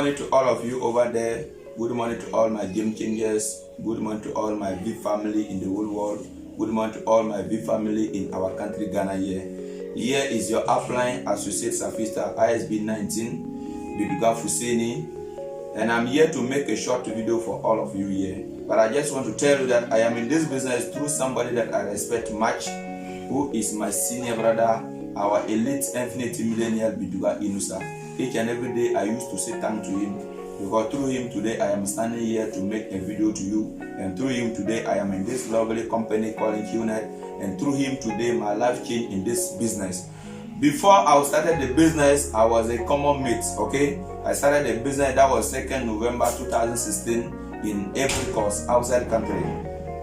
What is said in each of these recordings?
morning to all of you over there. Good morning to all my game changers. Good morning to all my big family in the whole world. Good morning to all my big family in our country, Ghana here. Here is your upline associate Safista ISB 19, Biduga Fuseni. And I'm here to make a short video for all of you here. But I just want to tell you that I am in this business through somebody that I respect much, who is my senior brother, our elite infinity millennial Biduga Inusa. Each and every day I used to say thank to him, because through him today I am standing here to make a video to you, and through him today I am in this lovely company called QNet, and through him today my life changed in this business. Before I started the business, I was a common mate, okay? I started the business, that was 2nd November 2016 in Apricot, outside country.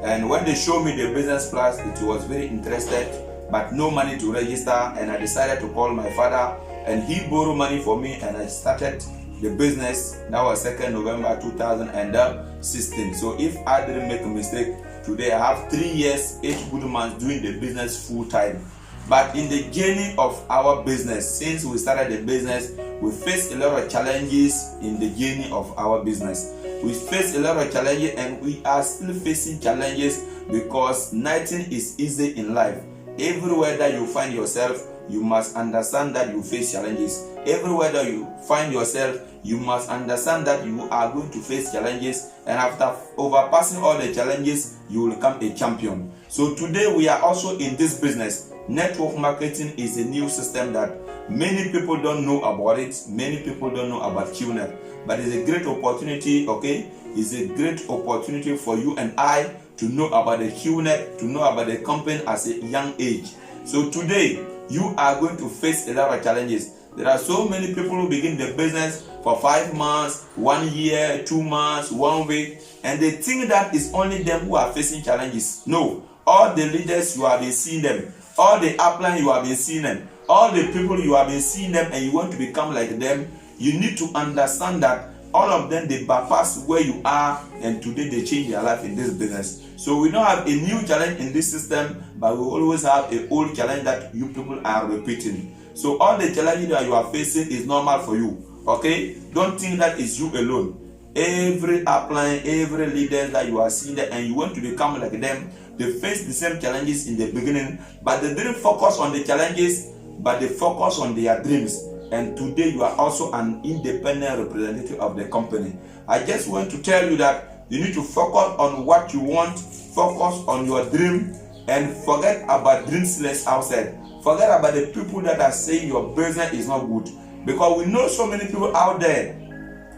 And when they showed me the business class, it was very interested, but no money to register, and I decided to call my father, and he borrowed money for me, and I started the business. That was 2nd November 2016. So if I didn't make a mistake, today I have 3 years, 8 good months doing the business full time. But in the journey of our business, since we started the business, we faced a lot of challenges in the journey of our business. We faced a lot of challenges, and we are still facing challenges, because nothing is easy in life. Everywhere that you find yourself, you must understand that you face challenges. Everywhere that you find yourself, you must understand that you are going to face challenges, and after overpassing all the challenges, you will become a champion. So today we are also in this business. Network marketing is a new system that many people don't know about it. Many people don't know about QNet, but it's a great opportunity, okay? It's a great opportunity for you and I to know about the QNet, to know about the company at a young age. So today, you are going to face a lot of challenges. There are so many people who begin the business for 5 months, 1 year, 2 months, 1 week, and they think that it's only them who are facing challenges. No, all the leaders, you have been seeing them. All the upline, you have been seeing them. All the people, you have been seeing them, and you want to become like them. You need to understand that all of them, they bypass where you are, and today they change their life in this business. So we don't have a new challenge in this system, but we always have an old challenge that you people are repeating. So all the challenges that you are facing is normal for you, okay? Don't think that it's you alone. Every upline, every leader that you are seeing there, and you want to become like them, they face the same challenges in the beginning, but they didn't focus on the challenges, but they focus on their dreams. And today you are also an independent representative of the company. I just want to tell you that you need to focus on what you want, focus on your dream, and forget about dreamless outside. Forget about the people that are saying your business is not good. Because we know so many people out there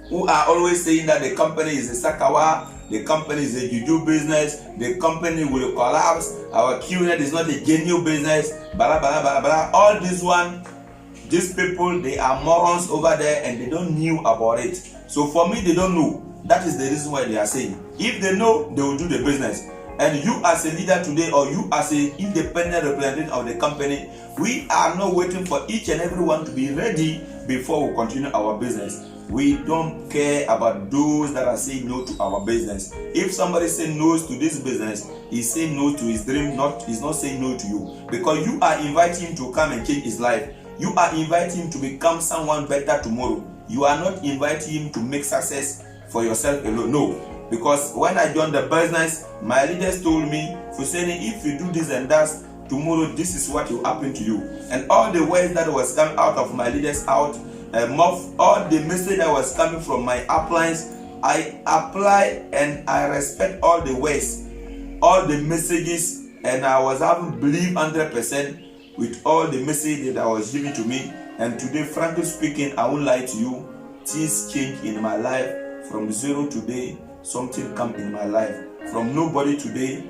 who are always saying that the company is a Sakawa, the company is a juju business, the company will collapse, our QNet is not a genuine business, blah, blah, blah, blah. All this one, these people, they are morons over there, and they don't know about it. So for me, they don't know. That is the reason why they are saying. If they know, they will do the business. And you as a leader today, or you as an independent representative of the company, we are not waiting for each and everyone to be ready before we continue our business. We don't care about those that are saying no to our business. If somebody says no to this business, he's saying no to his dream, he's not saying no to you. Because you are inviting him to come and change his life. You are inviting him to become someone better tomorrow. You are not inviting him to make success for yourself alone. No. Because when I joined the business, my leaders told me, Fuseni, if you do this and that, tomorrow this is what will happen to you. And all the words that was coming out of my leaders out, all the message that was coming from my uplines, I apply and I respect all the ways, all the messages, and I was having belief 100% with all the message that was given to me. And today, frankly speaking, I won't lie to you, things changed in my life. From zero today, something come in my life. From nobody today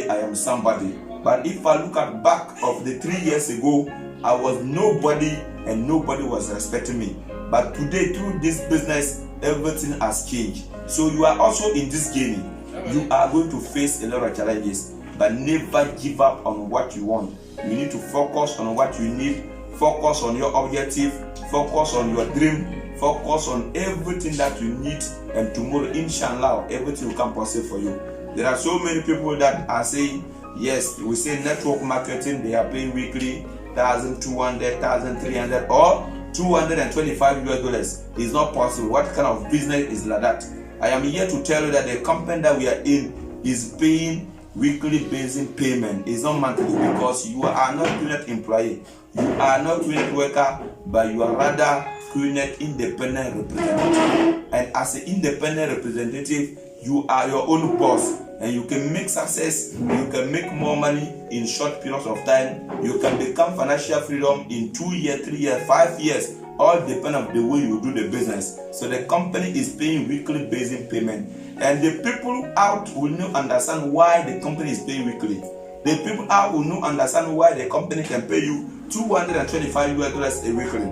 I am somebody. But if I look at back of the 3 years ago, I was nobody, and nobody was respecting me. But today, through this business, everything has changed. So you are also in this journey. You are going to face a lot of challenges, but never give up on what you want. You need to focus on what you need, focus on your objective, focus on your dream, focus on everything that you need, and tomorrow, inshallah, everything will come possible for you. There are so many people that are saying, yes, we say network marketing, they are paying weekly, 1,200, 1,300, or $225 is not possible. What kind of business is like that? I am here to tell you that the company that we are in is paying weekly basic payment. It's not monthly, because you are not unit employee, you are not unit worker, but you are rather unit independent representative. And as an independent representative, you are your own boss, and you can make success, you can make more money in short periods of time. You can become financial freedom in 2 years, 3 years, 5 years, all depend on the way you do the business. So the company is paying weekly basic payment, and the people out will not understand why the company is paying weekly. The people out will not understand why the company can pay you $225 a weekly.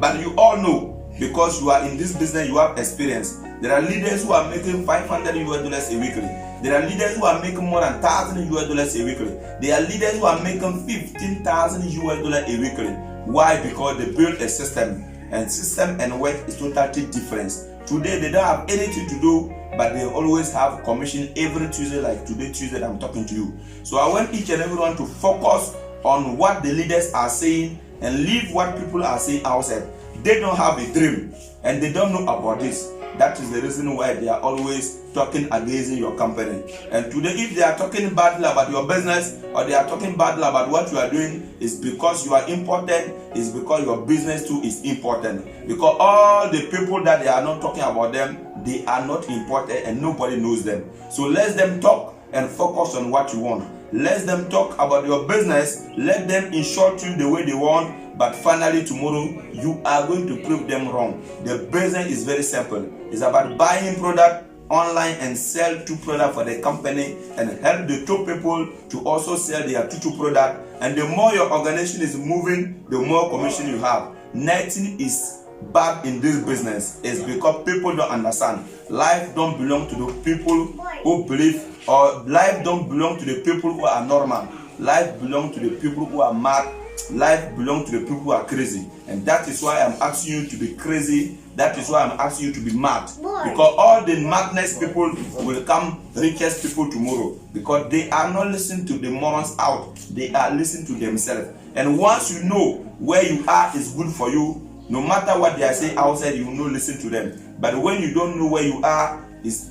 But you all know, because you are in this business, you have experience. There are leaders who are making $500 a weekly. There are leaders who are making more than $1,000 a weekly. There are leaders who are making $15,000 a weekly. Why? Because they built a system, and system and work is totally different. Today they don't have anything to do, but they always have commission every Tuesday, like today Tuesday I'm talking to you. So I want each and everyone to focus on what the leaders are saying and leave what people are saying outside. They don't have a dream and they don't know about this. That is the reason why they are always talking against your company. And today, if they are talking badly about your business, or they are talking badly about what you are doing, is because you are important, is because your business too is important. Because all the people that they are not talking about them, they are not important and nobody knows them. So let them talk and focus on what you want. Let them talk about your business. Let them insult you the way they want. But finally tomorrow, you are going to prove them wrong. The business is very simple. It's about buying product online and sell two products for the company, and help the two people to also sell their two product. And the more your organization is moving, the more commission you have. Nothing is bad in this business. It's because people don't understand. Life don't belong to the people who believe, or life don't belong to the people who are normal. Life belongs to the people who are mad. Life belongs to the people who are crazy. And that is why I'm asking you to be crazy. That is why I'm asking you to be mad. Because all the madness people will become richest people tomorrow. Because they are not listening to the morons out. They are listening to themselves. And once you know where you are is good for you, no matter what they are saying outside, you will not listen to them. But when you don't know where you are,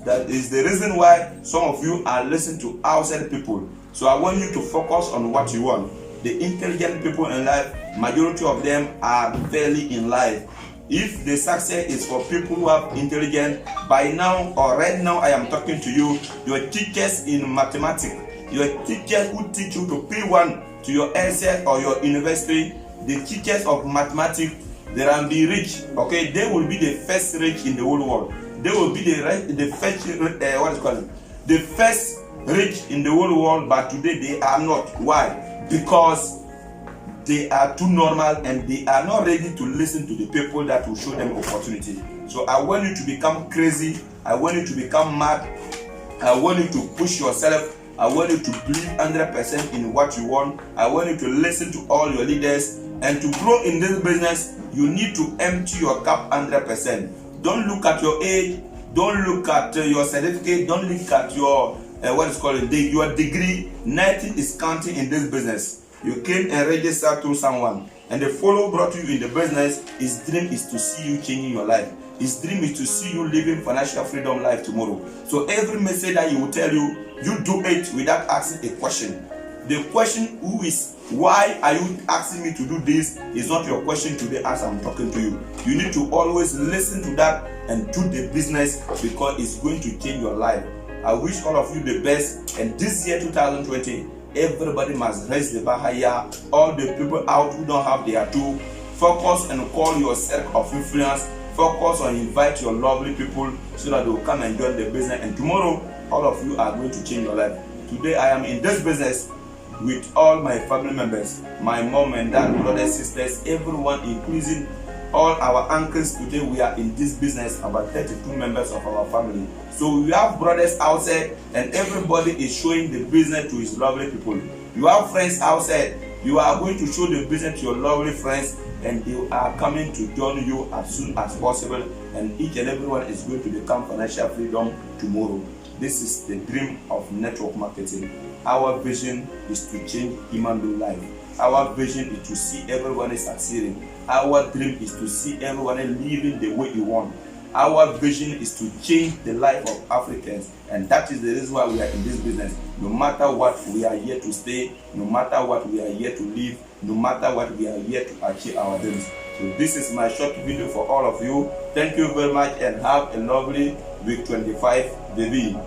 that is the reason why some of you are listening to outside people. So I want you to focus on what you want. The intelligent people in life, majority of them are fairly in life. If the success is for people who are intelligent, by now or right now I am talking to you, your teachers in mathematics, your teachers who teach you to P1 to your SS or your university, the teachers of mathematics, they will be rich. Okay, they will be the first rich in the whole world. They will be the first rich in the whole world, but today they are not. Why? Because they are too normal and they are not ready to listen to the people that will show them opportunity. So I want you to become crazy. I want you to become mad. I want you to push yourself. I want you to believe 100% in what you want. I want you to listen to all your leaders. And to grow in this business, you need to empty your cup 100%. Don't look at your age. Don't look at your certificate. Don't look at your your degree. Nothing is counting in this business. You came and registered through someone, and the follow brought you in the business. His dream is to see you changing your life. His dream is to see you living financial freedom life tomorrow. So every message that he will tell you, you do it without asking a question. The question who is, why are you asking me to do this, is not your question today as I'm talking to you. You need to always listen to that and do the business, because it's going to change your life. I wish all of you the best, and this year 2020, everybody must raise the bar higher. All the people out who don't have their tool, focus and call your circle of influence. Focus on invite your lovely people so that they will come and join the business, and tomorrow all of you are going to change your life. Today I am in this business with all my family members, my mom and dad, brothers, sisters, everyone, including all our uncles. Today we are in this business, about 32 members of our family. So we have brothers outside, and everybody is showing the business to his lovely people. You have friends outside, you are going to show the business to your lovely friends, and they are coming to join you as soon as possible, and each and everyone is going to become financial freedom tomorrow. This is the dream of network marketing. Our vision is to change human being life. Our vision is to see everyone succeeding. Our dream is to see everyone living the way you want. Our vision is to change the life of Africans, and that is the reason why we are in this business. No matter what, we are here to stay. No matter what, we are here to live. No matter what, we are here to achieve our dreams. So this is my short video for all of you. Thank you very much and have a lovely week 25, baby.